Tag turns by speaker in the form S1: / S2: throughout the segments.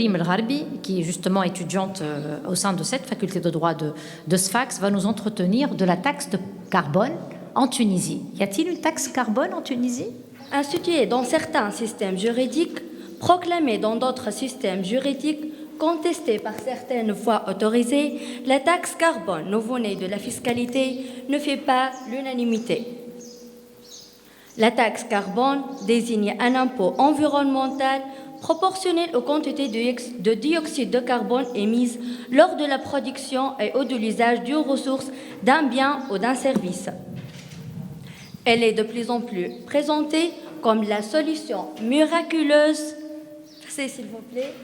S1: Reem El-Gharbi, qui est justement étudiante au sein de cette faculté de droit de Sfax, va nous entretenir de la taxe de carbone en Tunisie. Y a-t-il une taxe carbone en Tunisie?
S2: Instituée dans certains systèmes juridiques, proclamée dans d'autres systèmes juridiques, contestée par certaines voix autorisées, la taxe carbone, nouveau-née de la fiscalité, ne fait pas l'unanimité. La taxe carbone désigne un impôt environnemental proportionnel aux quantités de dioxyde de carbone émises lors de la production et ou de l'usage d'une ressource, d'un bien ou d'un service. Elle est de plus en plus présentée comme la solution miraculeuse. Passez, s'il vous plaît.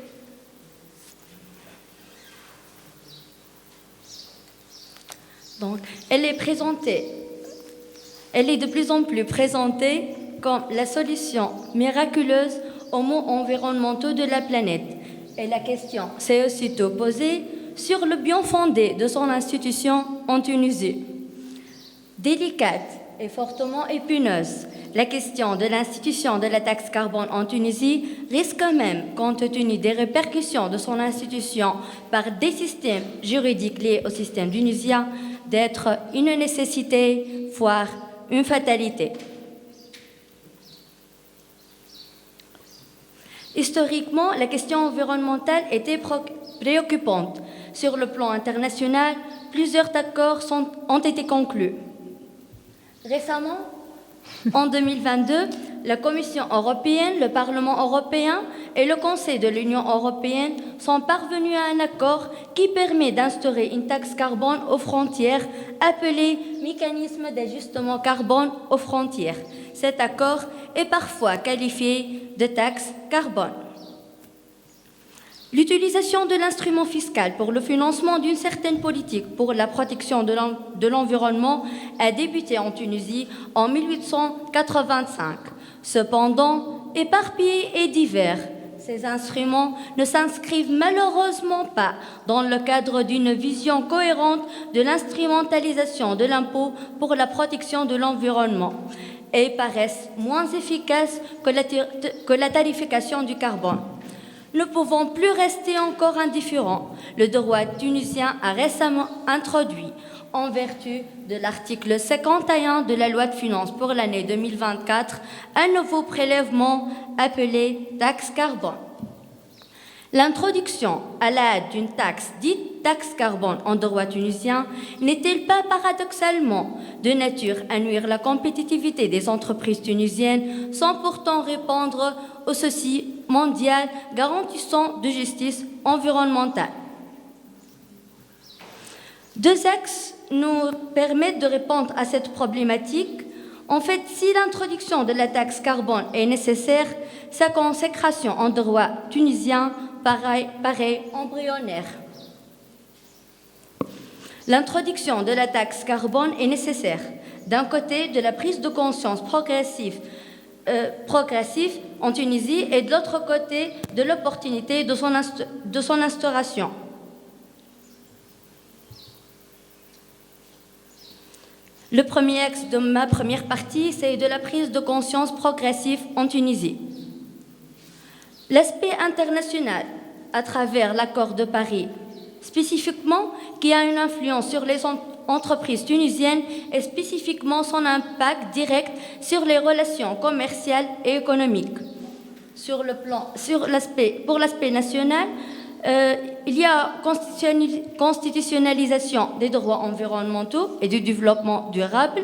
S2: Donc, elle est de plus en plus présentée comme la solution miraculeuse aux maux environnementaux de la planète. Et la question s'est aussitôt posée sur le bien fondé de son institution en Tunisie. Délicate et fortement épineuse, la question de l'institution de la taxe carbone en Tunisie risque même, compte tenu des répercussions de son institution par des systèmes juridiques liés au système tunisien, d'être une nécessité, voire une fatalité. Historiquement, la question environnementale était préoccupante. Sur le plan international, plusieurs accords ont été conclus. Récemment, en 2022, la Commission européenne, le Parlement européen et le Conseil de l'Union européenne sont parvenus à un accord qui permet d'instaurer une taxe carbone aux frontières, appelée mécanisme d'ajustement carbone aux frontières. Cet accord est parfois qualifié de taxe carbone. L'utilisation de l'instrument fiscal pour le financement d'une certaine politique pour la protection de l'environnement a débuté en Tunisie en 1885. Cependant, éparpillés et divers, ces instruments ne s'inscrivent malheureusement pas dans le cadre d'une vision cohérente de l'instrumentalisation de l'impôt pour la protection de l'environnement et paraissent moins efficaces que la tarification du carbone. Ne pouvons plus rester encore indifférents. Le droit tunisien a récemment introduit, en vertu de l'article 51 de la loi de finances pour l'année 2024, un nouveau prélèvement appelé taxe carbone. L'introduction à la hâte d'une taxe dite taxe carbone en droit tunisien n'est-elle pas paradoxalement de nature à nuire la compétitivité des entreprises tunisiennes sans pourtant répondre au souci mondial garantissant de justice environnementale? Deux axes nous permettent de répondre à cette problématique. En fait, si l'introduction de la taxe carbone est nécessaire, sa consécration en droit tunisien paraît embryonnaire. L'introduction de la taxe carbone est nécessaire, d'un côté, de la prise de conscience progressive en Tunisie et de l'autre côté, de l'opportunité de son instauration. Le premier axe de ma première partie, c'est de la prise de conscience progressive en Tunisie. L'aspect international, à travers l'accord de Paris, spécifiquement, qui a une influence sur les entreprises tunisiennes et spécifiquement son impact direct sur les relations commerciales et économiques. Pour l'aspect national, il y a constitutionnalisation des droits environnementaux et du développement durable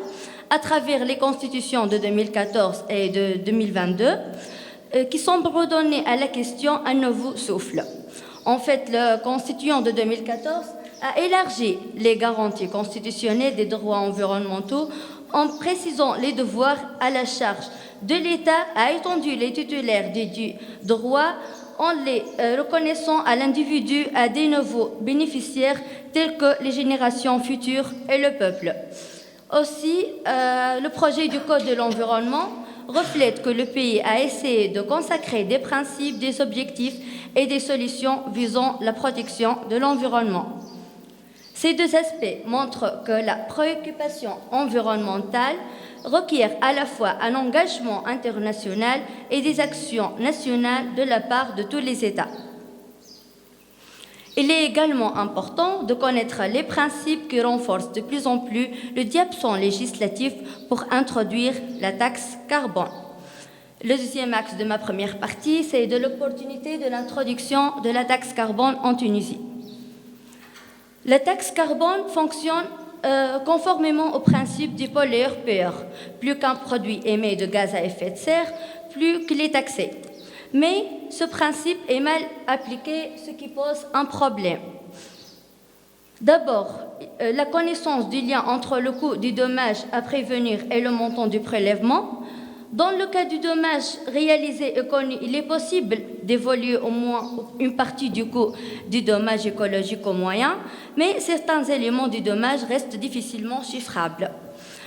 S2: à travers les constitutions de 2014 et de 2022 qui semblent redonner à la question un nouveau souffle. En fait, le constituant de 2014 a élargi les garanties constitutionnelles des droits environnementaux en précisant les devoirs à la charge de l'État, a étendu les titulaires des droits en les reconnaissant à l'individu à des nouveaux bénéficiaires tels que les générations futures et le peuple. Aussi, le projet du Code de l'environnement reflète que le pays a essayé de consacrer des principes, des objectifs et des solutions visant la protection de l'environnement. Ces deux aspects montrent que la préoccupation environnementale requiert à la fois un engagement international et des actions nationales de la part de tous les États. Il est également important de connaître les principes qui renforcent de plus en plus le diapason législatif pour introduire la taxe carbone. Le deuxième axe de ma première partie, c'est de l'opportunité de l'introduction de la taxe carbone en Tunisie. La taxe carbone fonctionne conformément au principe du pollueur-payeur. Plus qu'un produit émet de gaz à effet de serre, plus qu'il est taxé. Mais ce principe est mal appliqué, ce qui pose un problème. D'abord, la connaissance du lien entre le coût du dommage à prévenir et le montant du prélèvement. Dans le cas du dommage réalisé et connu, il est possible d'évaluer au moins une partie du coût du dommage écologique au moyen, mais certains éléments du dommage restent difficilement chiffrables.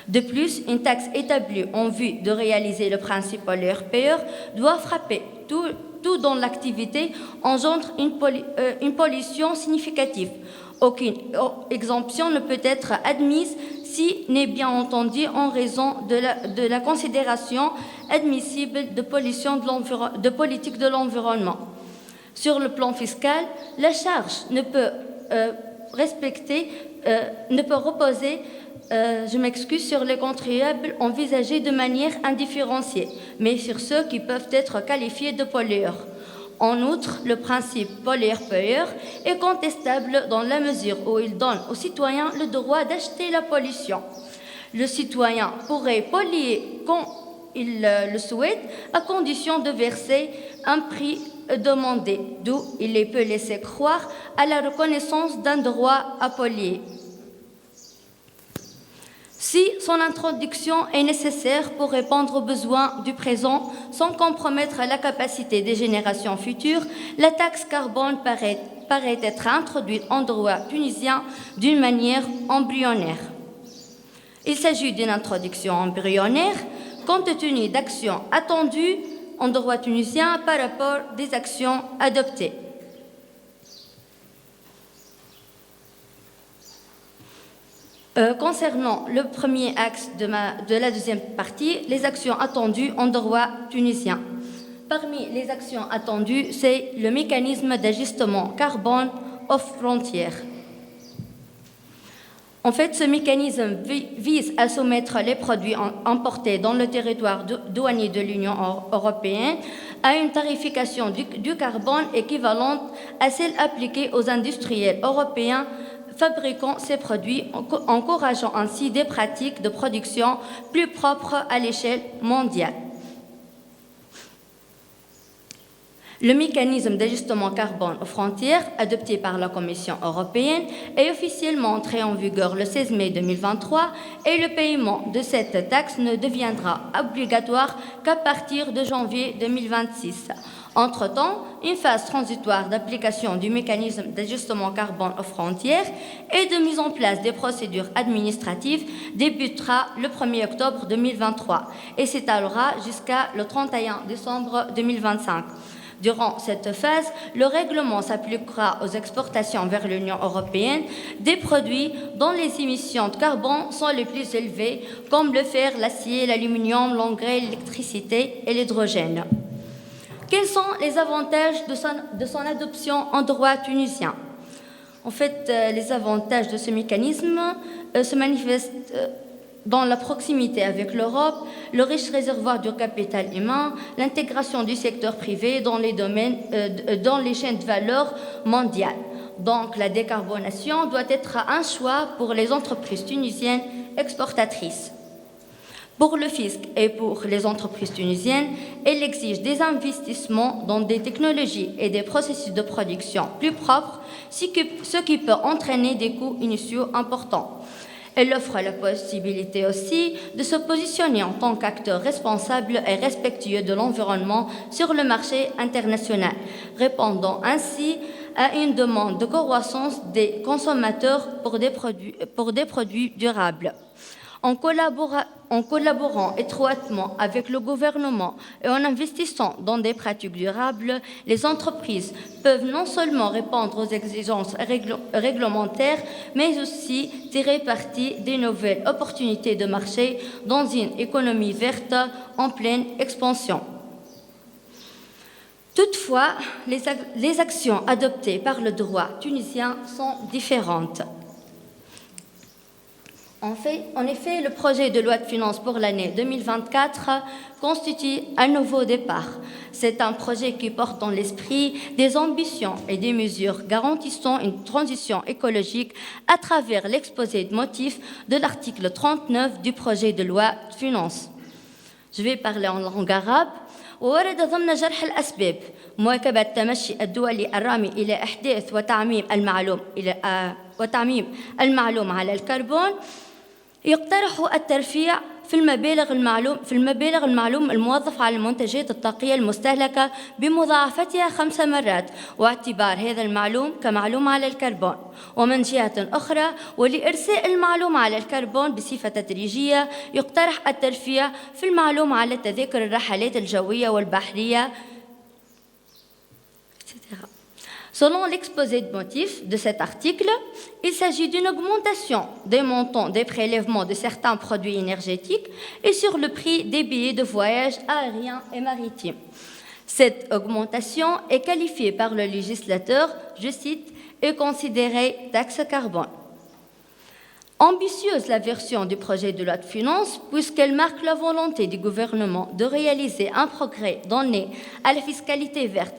S2: De plus, une taxe établie en vue de réaliser le principe pollueur-payeur doit frapper tout dans l'activité engendre une pollution significative. Aucune exemption ne peut être admise si n'est bien entendu en raison de la considération admissible de pollution de politique de l'environnement. Sur le plan fiscal, la charge ne peut reposer sur les contribuables envisagés de manière indifférenciée, mais sur ceux qui peuvent être qualifiés de pollueurs. En outre, le principe pollueur-payeur est contestable dans la mesure où il donne aux citoyens le droit d'acheter la pollution. Le citoyen pourrait polluer quand il le souhaite, à condition de verser un prix demandé, d'où il peut laisser croire à la reconnaissance d'un droit à polluer. Si son introduction est nécessaire pour répondre aux besoins du présent sans compromettre la capacité des générations futures, la taxe carbone paraît être introduite en droit tunisien d'une manière embryonnaire. Il s'agit d'une introduction embryonnaire compte tenu d'actions attendues en droit tunisien par rapport des actions adoptées. Concernant le premier axe de la deuxième partie, les actions attendues en droit tunisien. Parmi les actions attendues, c'est le mécanisme d'ajustement carbone aux frontières. En fait, ce mécanisme vise à soumettre les produits importés dans le territoire douanier de l'Union européenne à une tarification du carbone équivalente à celle appliquée aux industriels européens fabriquant ces produits, encourageant ainsi des pratiques de production plus propres à l'échelle mondiale. Le mécanisme d'ajustement carbone aux frontières, adopté par la Commission européenne, est officiellement entré en vigueur le 16 mai 2023 et le paiement de cette taxe ne deviendra obligatoire qu'à partir de janvier 2026. Entre-temps, une phase transitoire d'application du mécanisme d'ajustement carbone aux frontières et de mise en place des procédures administratives débutera le 1er octobre 2023 et s'étalera jusqu'à le 31 décembre 2025. Durant cette phase, le règlement s'appliquera aux exportations vers l'Union européenne des produits dont les émissions de carbone sont les plus élevées, comme le fer, l'acier, l'aluminium, l'engrais, l'électricité et l'hydrogène. Quels sont les avantages de son adoption en droit tunisien? En fait, les avantages de ce mécanisme se manifestent dans la proximité avec l'Europe, le riche réservoir du capital humain, l'intégration du secteur privé dans les chaînes de valeur mondiales. Donc, la décarbonation doit être un choix pour les entreprises tunisiennes exportatrices. Pour le fisc et pour les entreprises tunisiennes, elle exige des investissements dans des technologies et des processus de production plus propres, ce qui peut entraîner des coûts initiaux importants. Elle offre la possibilité aussi de se positionner en tant qu'acteur responsable et respectueux de l'environnement sur le marché international, répondant ainsi à une demande de croissance des consommateurs pour des produits durables. En collaborant étroitement avec le gouvernement et en investissant dans des pratiques durables, les entreprises peuvent non seulement répondre aux exigences réglementaires, mais aussi tirer parti des nouvelles opportunités de marché dans une économie verte en pleine expansion. Toutefois, les actions adoptées par le droit tunisien sont différentes. En effet, le projet de loi de finances pour l'année 2024 constitue un nouveau départ. C'est un projet qui porte dans l'esprit des ambitions et des mesures garantissant une transition écologique à travers l'exposé de motifs de l'article 39 du projet de loi de finances. Je vais parler en langue arabe. وورد ضمن جرح الأسباب مواكبة التمشي الدولي الرامي إلى إحداث وتعميم المعلوم على الكربون يقترح الترفيع في المبالغ المعلوم الموظف على المنتجات الطاقية المستهلكة بمضاعفتها 5 مرات واعتبار هذا المعلوم كمعلوم على الكربون ومن جهة أخرى ولإرساء المعلوم على الكربون بصفة تدريجية يقترح الترفيع في المعلوم على تذاكر الرحلات الجوية والبحرية etc. Selon l'exposé de motifs de cet article, il s'agit d'une augmentation des montants des prélèvements de certains produits énergétiques et sur le prix des billets de voyage aériens et maritimes. Cette augmentation est qualifiée par le législateur, je cite, est considérée taxe carbone. Ambitieuse la version du projet de loi de finances puisqu'elle marque la volonté du gouvernement de réaliser un progrès donné à la fiscalité verte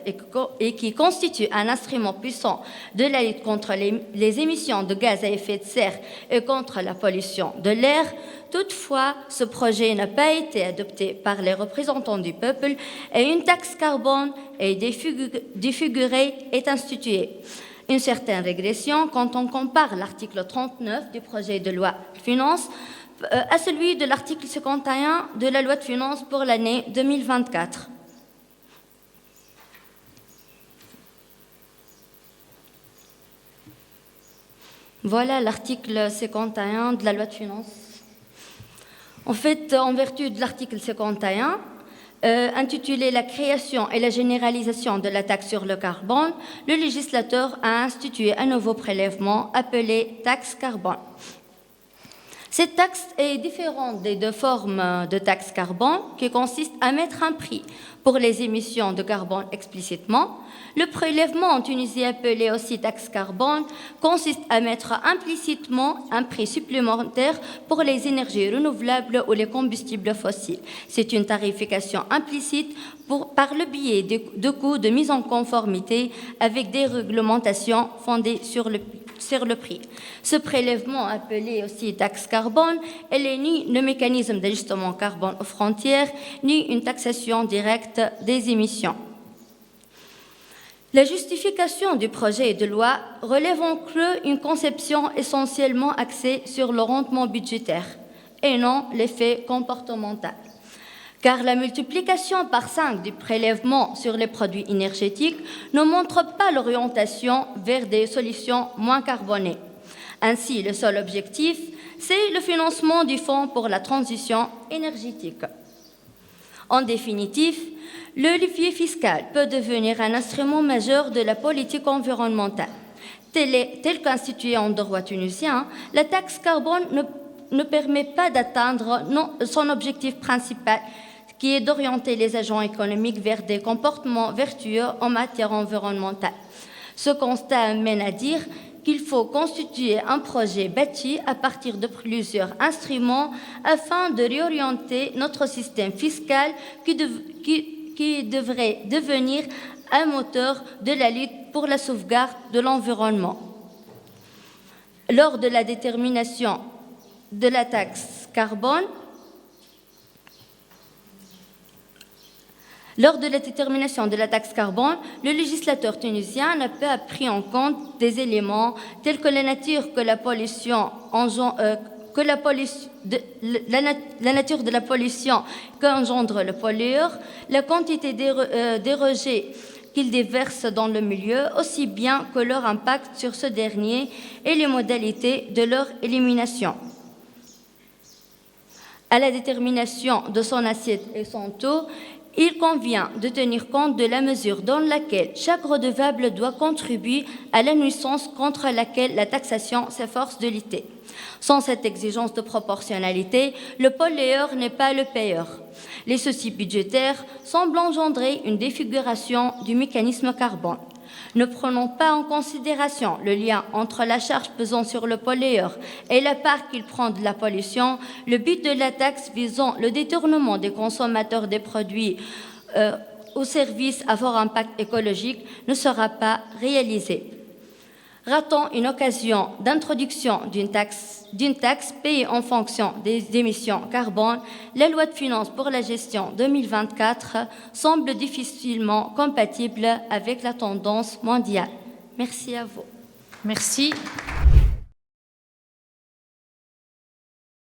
S2: et qui constitue un instrument puissant de la lutte contre les émissions de gaz à effet de serre et contre la pollution de l'air. Toutefois, ce projet n'a pas été adopté par les représentants du peuple et une taxe carbone défigurée est instituée. Une certaine régression quand on compare l'article 39 du projet de loi de finances à celui de l'article 51 de la loi de finances pour l'année 2024. Voilà l'article 51 de la loi de finances. En fait, en vertu de l'article 51, intitulé « La création et la généralisation de la taxe sur le carbone », le législateur a institué un nouveau prélèvement appelé taxe carbone. Cette taxe est différente des deux formes de taxe carbone qui consistent à mettre un prix pour les émissions de carbone explicitement. Le prélèvement en Tunisie appelé aussi taxe carbone consiste à mettre implicitement un prix supplémentaire pour les énergies renouvelables ou les combustibles fossiles. C'est une tarification implicite par le biais de coûts de mise en conformité avec des réglementations fondées sur le prix. Ce prélèvement, appelé aussi taxe carbone, elle n'est ni le mécanisme d'ajustement carbone aux frontières, ni une taxation directe des émissions. La justification du projet de loi relève en creux une conception essentiellement axée sur le rendement budgétaire et non l'effet comportemental. Car la multiplication par 5 du prélèvement sur les produits énergétiques ne montre pas l'orientation vers des solutions moins carbonées. Ainsi, le seul objectif, c'est le financement du Fonds pour la transition énergétique. En définitive, le levier fiscal peut devenir un instrument majeur de la politique environnementale. Tel qu'institué en droit tunisien, la taxe carbone ne permet pas d'atteindre son objectif principal, qui est d'orienter les agents économiques vers des comportements vertueux en matière environnementale. Ce constat amène à dire qu'il faut constituer un projet bâti à partir de plusieurs instruments afin de réorienter notre système fiscal qui devrait devenir un moteur de la lutte pour la sauvegarde de l'environnement. Lors de la détermination de la taxe carbone, le législateur tunisien n'a pas pris en compte des éléments tels que la nature de la pollution qu'engendre le pollueur, la quantité des rejets qu'il déverse dans le milieu, aussi bien que leur impact sur ce dernier et les modalités de leur élimination. À la détermination de son assiette et son taux, Il convient de tenir compte de la mesure dans laquelle chaque redevable doit contribuer à la nuisance contre laquelle la taxation s'efforce de lutter. Sans cette exigence de proportionnalité, le pollueur n'est pas le payeur. Les soucis budgétaires semblent engendrer une défiguration du mécanisme carbone. Ne prenons pas en considération le lien entre la charge pesant sur le pollueur et la part qu'il prend de la pollution. Le but de la taxe visant le détournement des consommateurs des produits au service à fort impact écologique ne sera pas réalisé. Ratons une occasion d'introduction d'une taxe payée en fonction des émissions carbone, la loi de finances pour la gestion 2024 semble difficilement compatible avec la tendance mondiale. Merci à vous.
S1: Merci.